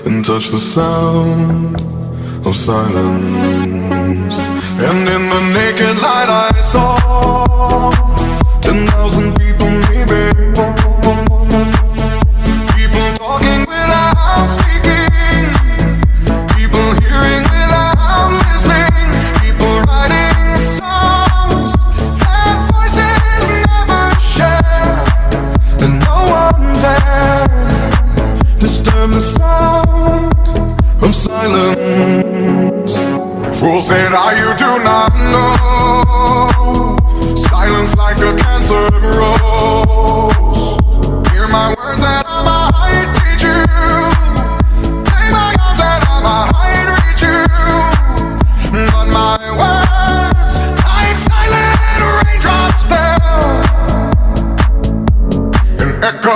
and touch the sound of silence. And in the naked light I saw 10,000 people, maybe people talking without speaking, people hearing without listening, people writing songs that voices never share, and no one dared disturb the sound of silence. Fools say that you do not know, silence like a cancer grows.